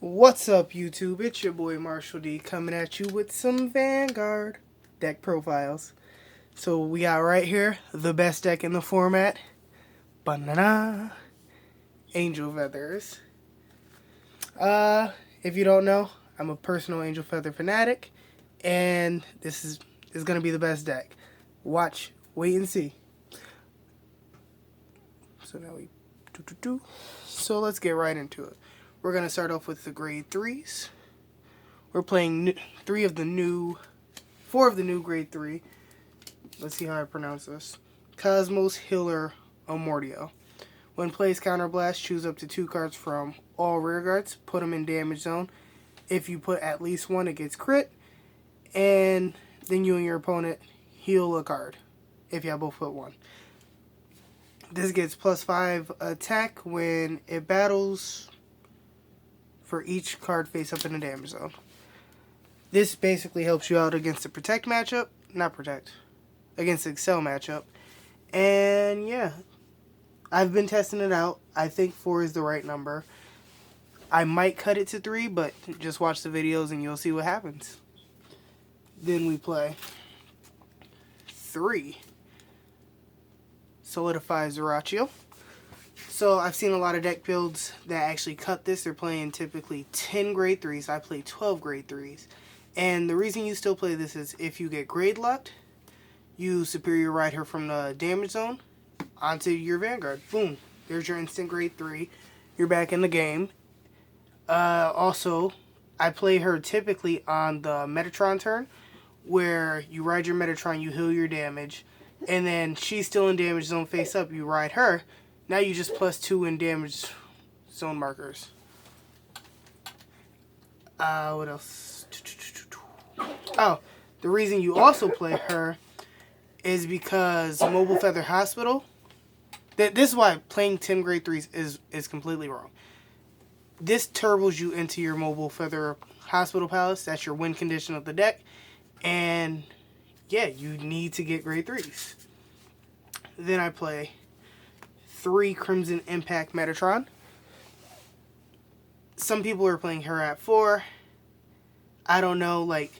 What's up, YouTube? It's your boy Marshall D coming at you with some Vanguard deck profiles. So we got right here the best deck in the format. Banana Angel Feathers. If you don't know, I'm a personal Angel Feather fanatic, and this is gonna be the best deck. Watch, wait and see. So now So let's get right into it. We're gonna start off with the grade 3s. We're playing four of the new grade 3. Let's see how I pronounce this. Cosmos Healer Amortio. When plays Counterblast, choose up to 2 cards from all rear guards, put them in damage zone. If you put at least one, it gets crit. And then you and your opponent heal a card, if you have both put one. This gets +5 attack when it battles for each card face up in the damage zone. This basically helps you out against the Protect matchup. Against the Excel matchup. And yeah, I've been testing it out. I think 4 is the right number. I might cut it to 3, but just watch the videos and you'll see what happens. Then we play 3. Solidify Zerachio. So I've seen a lot of deck builds that actually cut this. They're playing typically 10 grade 3s. I play 12 grade 3s. And the reason you still play this is if you get grade locked, you superior ride her from the damage zone onto your Vanguard. Boom. There's your instant grade 3. You're back in the game. Also, I play her typically on the Metatron turn, where you ride your Metatron, you heal your damage, and then she's still in damage zone face up, you ride her. Now you just +2 in damage zone markers. What else? Oh, the reason you also play her is because Mobile Feather Hospital. This is why playing 10 grade 3s is completely wrong. This turbos you into your Mobile Feather Hospital Palace. That's your win condition of the deck. And yeah, you need to get grade 3s. Then I play 3 Crimson Impact Metatron. Some people are playing her at 4. I don't know, like,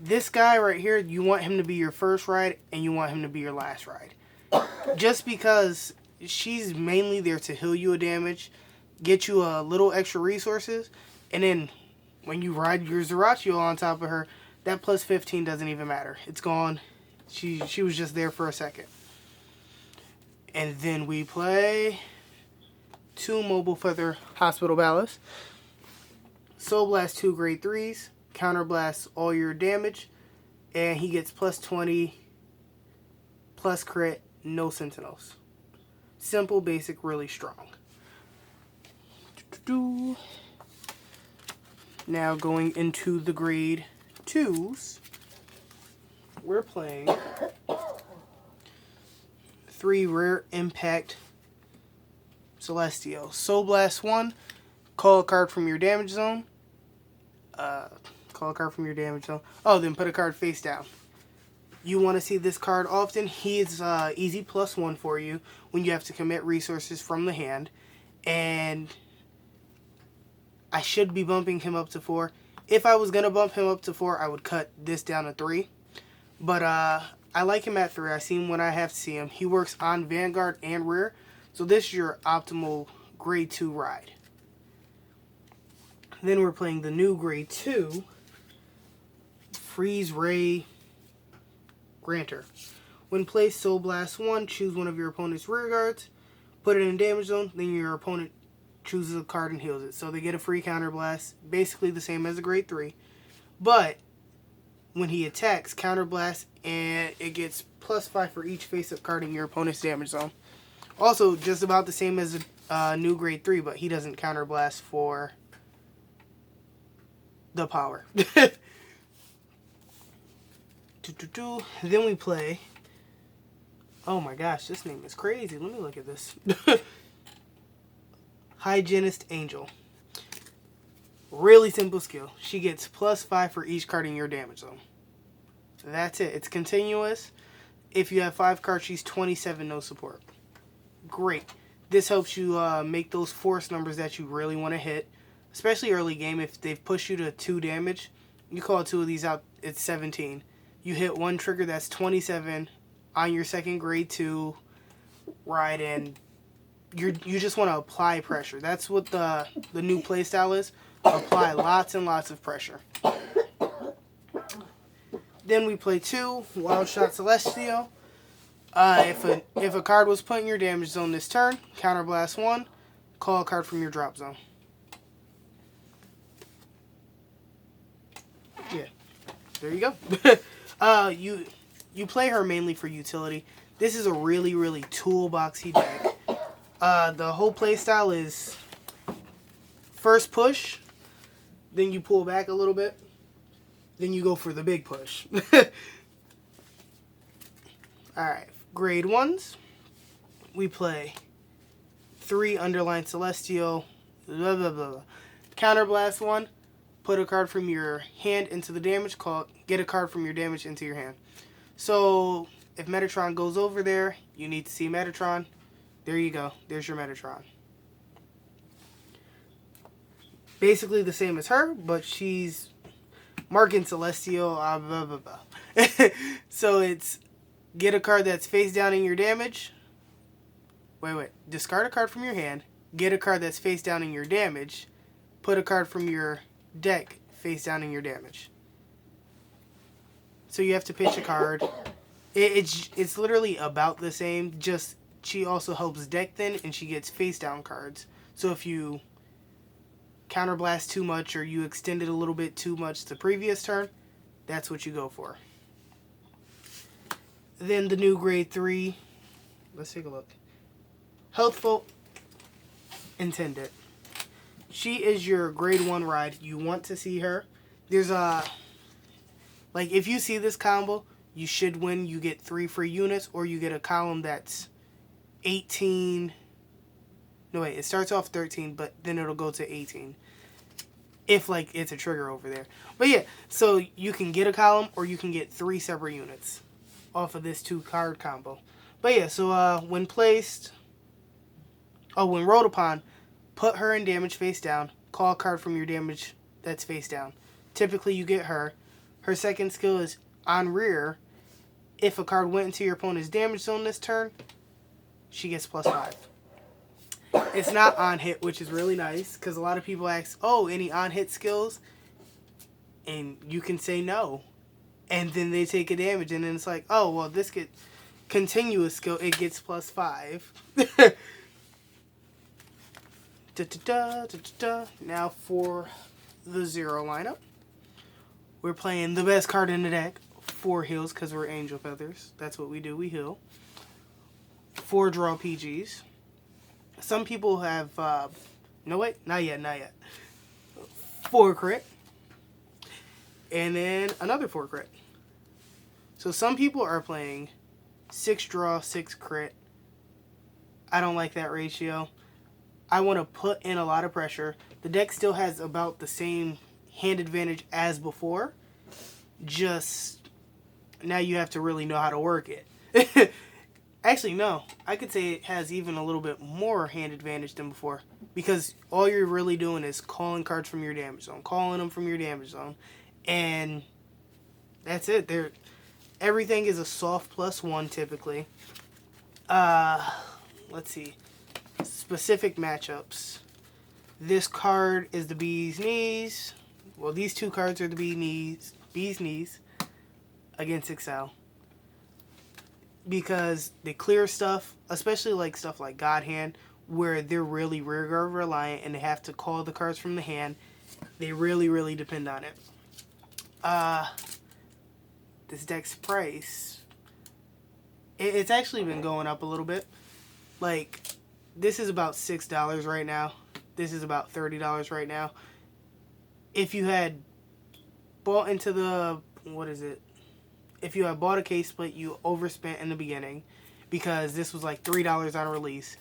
this guy right here, you want him to be your first ride and you want him to be your last ride. Just because she's mainly there to heal you a damage, get you a little extra resources, and then when you ride your Zerachio on top of her, that +15 doesn't even matter. It's gone. She was just there for a second. And then we play 2 Mobile Feather Hospital Palace. Soul Blast 2 grade 3s. Counterblast all your damage. And he gets +20, plus crit, no sentinels. Simple, basic, really strong. Now going into the grade 2s. We're playing 3 Rare Impact Celestial. Soul Blast 1. Call a card from your damage zone. Oh, then put a card face down. You want to see this card often. He is easy +1 for you when you have to commit resources from the hand. And I should be bumping him up to 4. If I was going to bump him up to 4, I would cut this down to 3. But I like him at 3. I see him when I have to see him. He works on Vanguard and rear. So this is your optimal grade 2 ride. Then we're playing the new grade 2. Freeze Ray Granter. When placed, Soul Blast 1, choose one of your opponent's rear guards. Put it in damage zone. Then your opponent chooses a card and heals it. So they get a free counterblast. Basically the same as a grade 3. But when he attacks, counterblast, and it gets +5 for each face-up card in your opponent's damage zone. Also, just about the same as a new grade 3, but he doesn't counterblast for the power. Then we play... Oh my gosh, this name is crazy. Let me look at this. Hygienist Angel. Really simple skill. She gets +5 for each card in your damage zone. That's it. It's continuous. If you have 5 cards, she's 27, no support. Great. This helps you make those force numbers that you really want to hit. especially early game, if they've pushed you to 2 damage, you call 2 of these out, it's 17. You hit one trigger, that's 27 on your second grade 2 ride, and you just want to apply pressure. That's what the new playstyle is. Apply lots and lots of pressure. Then we play 2 Wild Shot Celestial. If a card was put in your damage zone this turn, counterblast 1, call a card from your drop zone. Yeah, there you go. You play her mainly for utility. This is a really, really toolboxy deck. The whole playstyle is first push, then you pull back a little bit, then you go for the big push. Alright, grade 1s. We play 3 Underline Celestial, blah, blah, blah. Counterblast 1, put a card from your hand into the damage, get a card from your damage into your hand. So, if Metatron goes over there, you need to see Metatron. There you go. There's your Metatron. Basically the same as her, but she's marking Celestial, blah, blah, blah. So it's get a card that's face down in your damage. Wait. Discard a card from your hand. Get a card that's face down in your damage. Put a card from your deck face down in your damage. So you have to pitch a card. It's literally about the same, just she also helps deck thin and she gets face down cards. So if you counterblast too much or you extend it a little bit too much the previous turn, that's what you go for. Then the new grade 3. Let's take a look. Healthful Intended. She is your grade 1 ride. You want to see her. There's like if you see this combo, you should win. You get 3 free units, or you get a column that's 18. No, wait, it starts off 13, but then it'll go to 18. If, like, it's a trigger over there. But, yeah, so you can get a column, or you can get 3 separate units off of this 2-card combo. But, yeah, so when placed... Oh, when rolled upon, put her in damage face down. Call a card from your damage that's face down. Typically, you get her. Her second skill is on rear. If a card went into your opponent's damage zone this turn, she gets +5. It's not on hit, which is really nice, because a lot of people ask, oh, any on hit skills? And you can say no. And then they take a damage, and then it's like, oh, well, this gets continuous skill, it gets +5. Now for the 0 lineup. We're playing the best card in the deck, 4 heals, because we're Angel Feathers. That's what we do, we heal. 4 draw PGs. Some people have, no wait, not yet. 4 crit. And then another 4 crit. So some people are playing 6 draw, 6 crit. I don't like that ratio. I want to put in a lot of pressure. The deck still has about the same hand advantage as before. Just now you have to really know how to work it. Actually, no. I could say it has even a little bit more hand advantage than before. Because all you're really doing is calling cards from your damage zone. Calling them from your damage zone. And that's it. Everything is a soft +1 typically. Let's see. Specific matchups. This card is the Bee's Knees. Well, these 2 cards are the Bee's Knees against Excel. Because they clear stuff, especially like stuff like God Hand, where they're really rear guard reliant and they have to call the cards from the hand. They really, really depend on it. This deck's price, it's actually been going up a little bit. Like, this is about $6 right now. This is about $30 right now. If you had bought into the, if you had bought a case split, you overspent in the beginning because this was like $3 on release.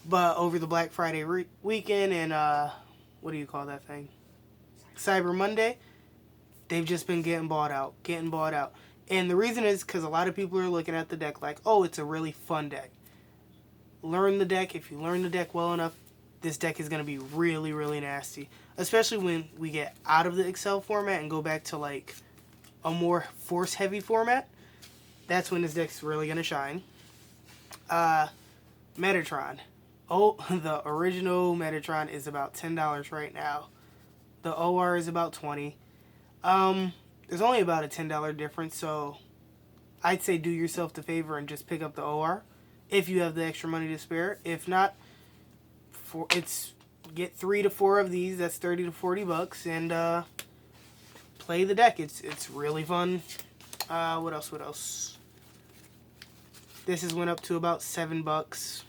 But over the Black Friday weekend and, what do you call that thing? Cyber Monday, they've just been getting bought out. And the reason is because a lot of people are looking at the deck like, oh, it's a really fun deck. Learn the deck. If you learn the deck well enough, this deck is going to be really, really nasty. Especially when we get out of the Excel format and go back to like a more force-heavy format. That's when this deck's really going to shine. Metatron. Oh, the original Metatron is about $10 right now. The OR is about $20. There's only about a $10 difference, so I'd say do yourself the favor and just pick up the OR if you have the extra money to spare. If not, get 3 to 4 of these. That's $30 to $40, and play the deck. It's really fun. What else? This has went up to about $7.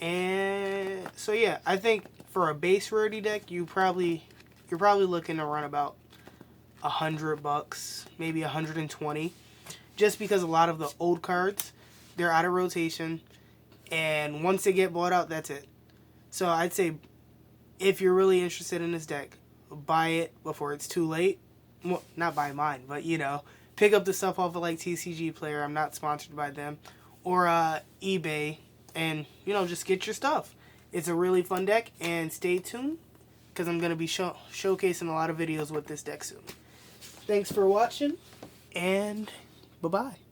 And so yeah, I think for a base rarity deck, you're probably looking to run about $100, maybe $120, just because a lot of the old cards, they're out of rotation, and once they get bought out, that's it. So I'd say if you're really interested in this deck, buy it before it's too late. Well, not buy mine, but you know, pick up the stuff off of like TCG Player. I'm not sponsored by them, or eBay, and you know, just get your stuff. It's a really fun deck, and stay tuned because I'm gonna be showcasing a lot of videos with this deck soon. Thanks for watching, and bye-bye.